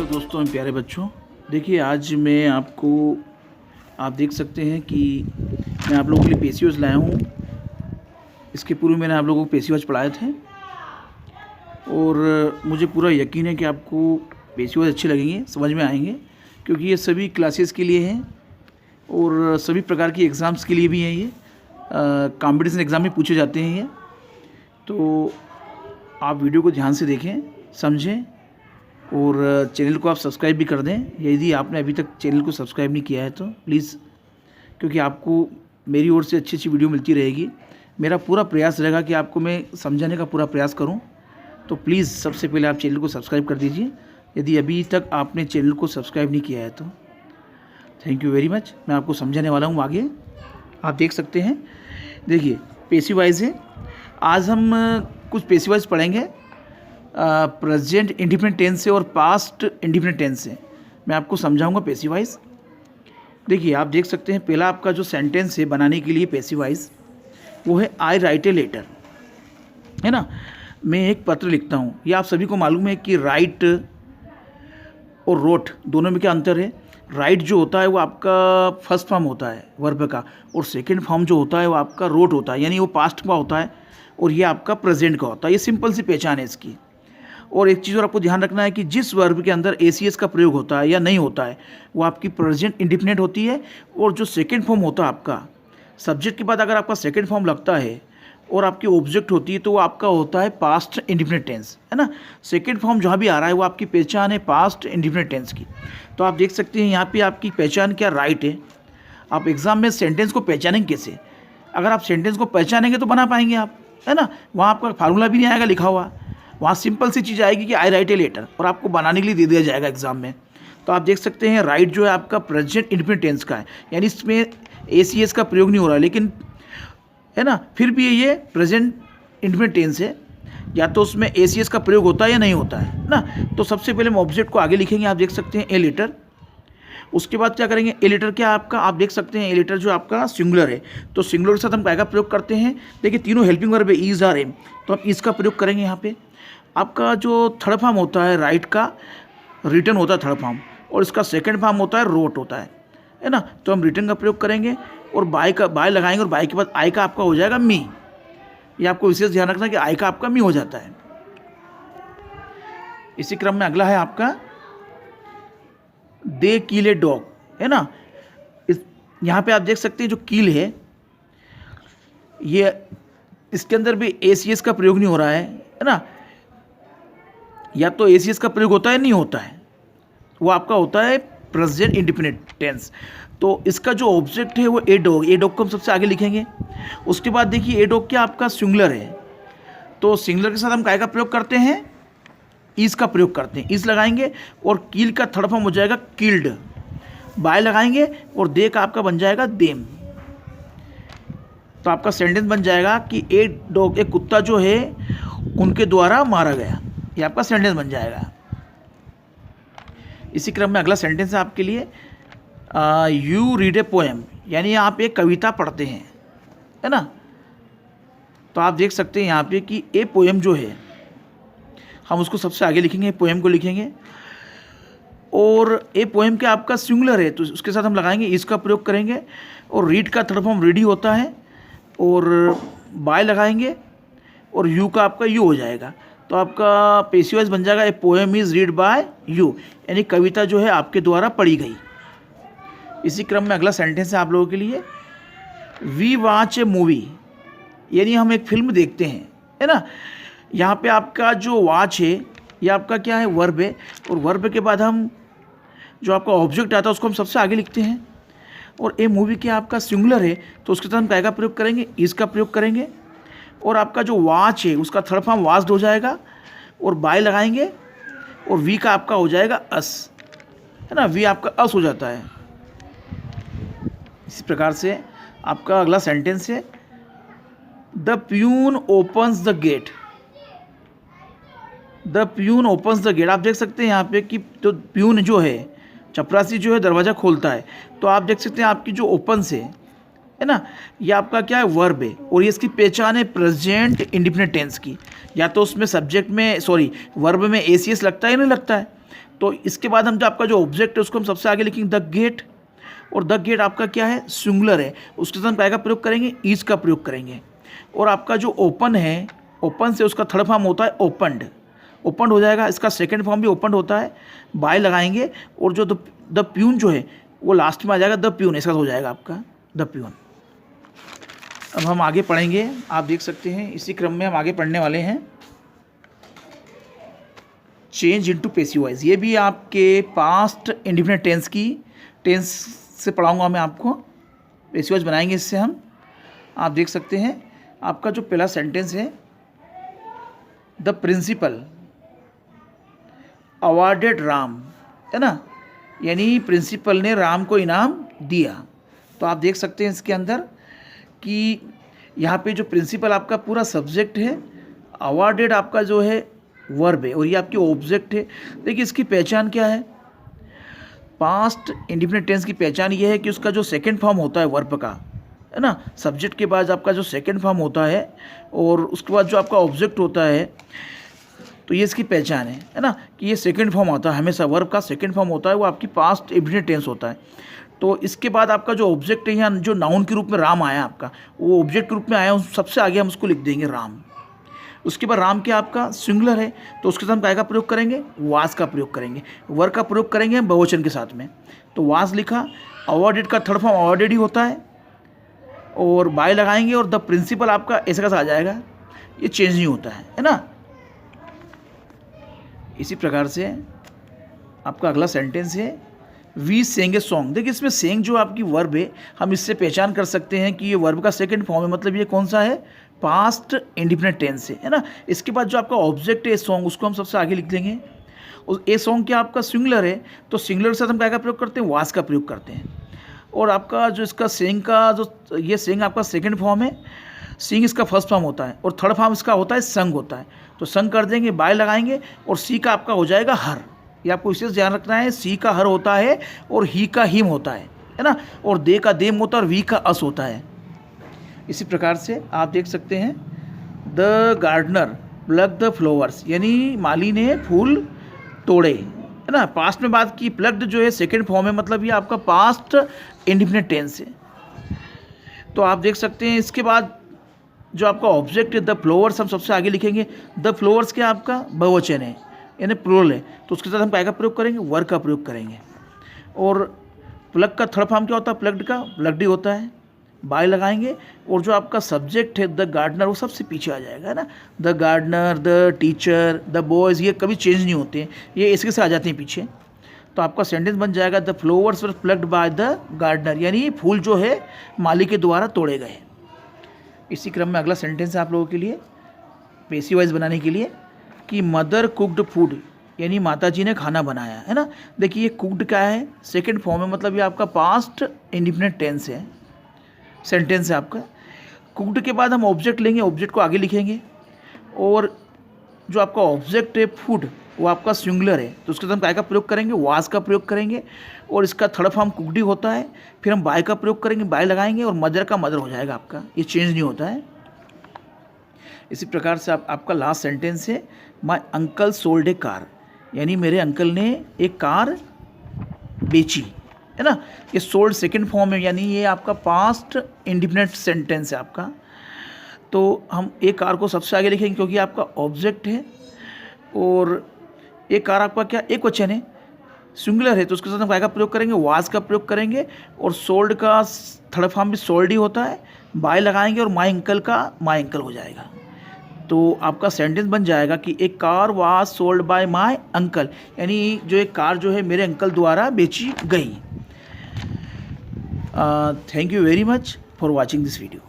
Hello दोस्तों, प्यारे बच्चों। देखिए, आज मैं आपको आप देख सकते हैं कि मैं आप लोगों के लिए पेशियोज लाया हूँ। इसके पूर्व मैंने आप लोगों को पेशियोज पढ़ाए थे और मुझे पूरा यकीन है कि आपको पेशियोज अच्छे लगेंगे, समझ में आएंगे, क्योंकि ये सभी क्लासेस के लिए हैं और सभी प्रकार की एग्ज़ाम्स के लिए भी हैं। ये कंपटीशन एग्ज़ाम में पूछे जाते हैं। ये तो आप वीडियो को ध्यान से देखें, समझें और चैनल को आप सब्सक्राइब भी कर दें यदि आपने अभी तक चैनल को सब्सक्राइब नहीं किया है तो प्लीज़, क्योंकि आपको मेरी ओर से अच्छी अच्छी वीडियो मिलती रहेगी। मेरा पूरा प्रयास रहेगा कि आपको मैं समझाने का पूरा प्रयास करूं। तो प्लीज़ सबसे पहले आप चैनल को सब्सक्राइब कर दीजिए यदि अभी तक आपने चैनल को सब्सक्राइब नहीं किया है तो। Thank you very much. मैं आपको समझाने वाला हूँ आगे। आप देख सकते हैं, देखिए पेसिव वाइज है। आज हम कुछ पेसिव वाइज पढ़ेंगे, प्रेजेंट इंडिफिनिट टेंस से और पास्ट इंडिफिनिट टेंस से मैं आपको समझाऊंगा पेसिव वाइज। देखिए, आप देख सकते हैं पहला आपका जो सेंटेंस है बनाने के लिए पेसिव वाइज, वो है आई राइट ए लेटर, है ना। मैं एक पत्र लिखता हूँ। ये आप सभी को मालूम है कि राइट और रोट दोनों में क्या अंतर है। राइट जो होता है वो आपका फर्स्ट फॉर्म होता है वर्ब का, और सेकेंड फॉर्म जो होता है वो आपका रोट होता है, यानी वो पास्ट का होता है, और ये आपका प्रेजेंट का होता है। ये सिंपल सी पहचान है इसकी। और एक चीज़ और आपको ध्यान रखना है कि जिस वर्ब के अंदर एसीएस का प्रयोग होता है या नहीं होता है वो आपकी प्रेजेंट इंडिफिनिट होती है, और जो सेकंड फॉर्म होता है आपका सब्जेक्ट के बाद अगर आपका सेकंड फॉर्म लगता है और आपकी ऑब्जेक्ट होती है तो वो आपका होता है पास्ट इंडिफिनिट टेंस, है ना। सेकंड फॉर्म जहाँ भी आ रहा है वो आपकी पहचान है पास्ट इंडिफिनिट टेंस की। तो आप देख सकते हैं यहाँ पे आपकी पहचान क्या राइट है। आप एग्जाम में सेंटेंस को पहचानेंगे कैसे? अगर आप सेंटेंस को पहचानेंगे तो बना पाएंगे आप, है ना। वहाँ आपका फार्मूला भी नहीं आएगा लिखा हुआ, वहाँ सिंपल सी चीज़ आएगी कि आई राइट ए लेटर, और आपको बनाने के लिए दे दिया जाएगा एग्जाम में। तो आप देख सकते हैं राइट जो है आपका प्रेजेंट इंडिफिनिट टेंस का है, यानी इसमें एसीएस का प्रयोग नहीं हो रहा है, लेकिन है ना, फिर भी ये प्रेजेंट इंडिफिनिट टेंस है। या तो उसमें एसीएस का प्रयोग होता है या नहीं होता है ना। तो सबसे पहले हम ऑब्जेक्ट को आगे लिखेंगे। आप देख सकते हैं ए लेटर। उसके बाद क्या करेंगे, ए लेटर क्या आपका, आप देख सकते हैं ए लेटर जो आपका सिंगुलर है, तो सिंगुलर के साथ हम क्या का प्रयोग करते हैं। देखिए तीनों हेल्पिंग वर्ब है, इज आर एम, तो हम इसका प्रयोग करेंगे यहाँ पे। आपका जो थर्ड फॉर्म होता है राइट का, रिटर्न होता है थर्ड फॉर्म, और इसका सेकंड फॉर्म होता है रोट होता है ना। तो हम रिटर्न का प्रयोग करेंगे और बाय लगाएंगे, और बाय के बाद आई का आपका हो जाएगा मी। ये आपको विशेष ध्यान रखना कि आई का आपका मी हो जाता है। इसी क्रम में अगला है आपका दे किल ए डॉग, है ना। यहाँ पे आप देख सकते हैं जो कील है ये, इसके अंदर भी एसीएस का प्रयोग नहीं हो रहा है ना। या तो एसीएस का प्रयोग होता है नहीं होता है, वो आपका होता है प्रेजेंट इंडिफिनिट टेंस। तो इसका जो ऑब्जेक्ट है वो ए डॉग, ए डॉग को हम सबसे आगे लिखेंगे। उसके बाद देखिए ए डॉग क्या आपका सिंगुलर है, तो सिंगुलर के साथ हम काय का प्रयोग करते हैं, इज का प्रयोग करते हैं। इज लगाएंगे और कील का थर्ड फॉर्म हो जाएगा किल्ड, बाय लगाएंगे और दे का आपका बन जाएगा देम। तो आपका सेंटेंस बन जाएगा कि ए डॉग, एक कुत्ता जो है उनके द्वारा मारा गया। ये आपका सेंटेंस बन जाएगा। इसी क्रम में अगला सेंटेंस है आपके लिए यू रीड ए पोएम, यानी आप एक कविता पढ़ते हैं, है ना। तो आप देख सकते हैं यहाँ पे कि ए पोएम जो है हम उसको सबसे आगे लिखेंगे, पोएम को लिखेंगे, और ए पोएम के आपका सिंगुलर है तो उसके साथ हम लगाएंगे इसका प्रयोग करेंगे, और रीड का थर्ड फॉर्म रीडी होता है, और बाय लगाएंगे और यू का आपका यू हो जाएगा। तो आपका पेसिव वॉइस बन जाएगा a poem is read by you, यानी कविता जो है आपके द्वारा पढ़ी गई। इसी क्रम में अगला सेंटेंस है आप लोगों के लिए वी वॉच ए मूवी, यानी हम एक फिल्म देखते हैं, है ना। यहाँ पे आपका जो वॉच है ये आपका क्या है, वर्ब है, और वर्ब के बाद हम जो आपका ऑब्जेक्ट आता है उसको हम सबसे आगे लिखते हैं। और ए मूवी क्या आपका सिंगुलर है तो उसके साथ हम क्या का प्रयोग करेंगे, इसका प्रयोग करेंगे, और आपका जो वॉच है उसका थर्ड फॉर्म वॉच्ड हो जाएगा, और बाय लगाएंगे और वी का आपका हो जाएगा अस, है ना। वी आपका अस हो जाता है। इसी प्रकार से आपका अगला सेंटेंस है the peon opens the gate, the peon opens the gate. आप देख सकते हैं यहाँ पे कि जो प्यून जो है, चपरासी जो है दरवाज़ा खोलता है, तो आप देख सकते हैं आपकी जो ओपन से है ना, ये आपका क्या है, वर्ब है, और ये इसकी पहचान है प्रेजेंट इंडिफिनिट टेंस की। या तो उसमें सब्जेक्ट में वर्ब में एसीएस लगता है या नहीं लगता है, तो इसके बाद हम जो आपका जो ऑब्जेक्ट है उसको हम सबसे आगे लिखेंगे द गेट, और द गेट आपका क्या है, सिंगुलर है, उसके साथ हम क्या का प्रयोग करेंगे, इज का प्रयोग करेंगे। और आपका जो ओपन है, ओपन से उसका थर्ड फॉर्म होता है ओपनड, ओपनड हो जाएगा। इसका सेकंड फॉर्म भी ओपनड होता है, बाय लगाएंगे, और जो द प्यून जो है वो लास्ट में आ जाएगा, द प्यून, इसका हो जाएगा आपका द प्यून। अब हम आगे पढ़ेंगे, आप देख सकते हैं इसी क्रम में हम आगे पढ़ने वाले हैं चेंज इनटू पैसिव वॉइस। ये भी आपके पास्ट इंडिफिनिट टेंस की टेंस से पढ़ाऊंगा मैं आपको, पैसिव वॉइस बनाएंगे इससे हम। आप देख सकते हैं आपका जो पहला सेंटेंस है, द प्रिंसिपल अवार्डेड राम, है ना, यानी प्रिंसिपल ने राम को इनाम दिया। तो आप देख सकते हैं इसके अंदर कि यहाँ पे जो प्रिंसिपल आपका पूरा सब्जेक्ट है, अवार्डेड आपका जो है वर्ब है, और ये आपकी ऑब्जेक्ट है। देखिए इसकी पहचान क्या है, पास्ट इंडिफिनिट टेंस की पहचान ये है कि उसका जो सेकंड फॉर्म होता है वर्ब का, है ना, सब्जेक्ट के बाद आपका जो सेकंड फॉर्म होता है और उसके बाद जो आपका ऑब्जेक्ट होता है, तो ये इसकी पहचान है ना, कि ये सेकंड फॉर्म होता है, हमेशा वर्ब का सेकंड फॉर्म होता है, वो आपकी पास्ट इंडिफिनिट टेंस होता है। तो इसके बाद आपका जो ऑब्जेक्ट है, यहाँ जो नाउन के रूप में राम आया आपका, वो ऑब्जेक्ट के रूप में आया, सबसे आगे हम उसको लिख देंगे राम। उसके बाद राम क्या आपका सिंगुलर है, तो उसके साथ हम क्या का प्रयोग करेंगे, वास का प्रयोग करेंगे, वर्ब का प्रयोग करेंगे हम बहुवचन के साथ में। तो वास लिखा, अवार्डेड का थर्ड फॉर्म अवार्डेड ही होता है, और बाय लगाएंगे, और द प्रिंसिपल आपका ऐसे का आ जाएगा, ये चेंज नहीं होता है ना। इसी प्रकार से आपका अगला सेंटेंस है वी सेंग ए सॉन्ग। देखिए इसमें सेंग जो आपकी वर्ब है, हम इससे पहचान कर सकते हैं कि ये वर्ब का सेकंड फॉर्म है, मतलब ये कौन सा है, पास्ट इंडिफिनिट टेंस है ना। इसके बाद जो आपका ऑब्जेक्ट है सॉन्ग, उसको हम सबसे आगे लिख देंगे। और ए सॉन्ग क्या आपका सिंगुलर है, तो सिंगुलर के साथ हम क्या का प्रयोग करते हैं, वास का प्रयोग करते हैं। और आपका जो इसका सेंग का जो ये सेंग आपका सेकंड फॉर्म है, सिंग इसका फर्स्ट फॉर्म होता है, और थर्ड फॉर्म इसका होता है संग होता है। तो संग कर देंगे, बाय लगाएंगे, और सी का आपका हो जाएगा हर। ये आपको विशेष ध्यान रखना है, सी का हर होता है, और ही का हिम होता है ना, और दे का देम होता है, और वी का अस होता है। इसी प्रकार से आप देख सकते हैं the gardener plug the flowers, यानी माली ने फूल तोड़े, है ना। पास्ट में बात की, प्लग्ड जो है सेकंड फॉर्म है, मतलब ये आपका पास्ट इंडिफिनिट टेंस है। तो आप देख सकते हैं इसके बाद जो आपका ऑब्जेक्ट है द फ्लावर्स, हम सबसे आगे लिखेंगे। द फ्लावर्स क्या आपका बहुवचन है, यानी प्लूरल है, तो उसके साथ हम क्या का प्रयोग करेंगे, वर्ब का प्रयोग करेंगे। और प्लग का थर्ड फॉर्म क्या होता है, प्लग्ड का प्लग्ड ही होता है, बाय लगाएंगे, और जो आपका सब्जेक्ट है द गार्डनर, वो सबसे पीछे आ जाएगा, है ना। The gardener, the teacher, the boys, ये कभी चेंज नहीं होते हैं, ये इसके से आ जाते हैं पीछे। तो आपका सेंटेंस बन जाएगा the flowers were plugged by the gardener, यानी फूल जो है माली के द्वारा तोड़े गए। इसी क्रम में अगला सेंटेंस है आप लोगों के लिए पैसिव वॉइस बनाने के लिए, कि मदर कुकड फूड, यानी माताजी ने खाना बनाया, है ना। देखिए ये कुकड क्या है, सेकंड फॉर्म है, मतलब ये आपका पास्ट इंडिफिनिट टेंस है, सेंटेंस है आपका। कुकड के बाद हम ऑब्जेक्ट लेंगे, ऑब्जेक्ट को आगे लिखेंगे, और जो आपका ऑब्जेक्ट है फूड, वो आपका सिंगुलर है, तो उसके साथ हम काय का प्रयोग करेंगे, वास का प्रयोग करेंगे, और इसका थर्ड फॉर्म कुकडी होता है। फिर हम बाय का प्रयोग करेंगे, बाय लगाएंगे, और मदर का मदर हो जाएगा आपका, ये चेंज नहीं होता है। इसी प्रकार से आपका लास्ट सेंटेंस है my uncle sold A car, यानी मेरे अंकल ने एक कार बेची, है ना। ये सोल्ड सेकंड फॉर्म है, यानी ये आपका पास्ट इंडिफिनिट सेंटेंस है आपका। तो हम एक कार को सबसे आगे लिखेंगे, क्योंकि आपका ऑब्जेक्ट है, और एक कार आपका क्या एक वचन है, सिंगुलर है, तो उसके साथ हम काय का प्रयोग करेंगे, वास का प्रयोग करेंगे, और सोल्ड का थर्ड फॉर्म भी सोल्ड ही होता है, बाय लगाएंगे, और माई अंकल का माई अंकल हो जाएगा। तो आपका सेंटेंस बन जाएगा कि एक car was sold by my uncle, यानी जो एक कार जो है मेरे अंकल द्वारा बेची गई। Thank you very much for watching this video.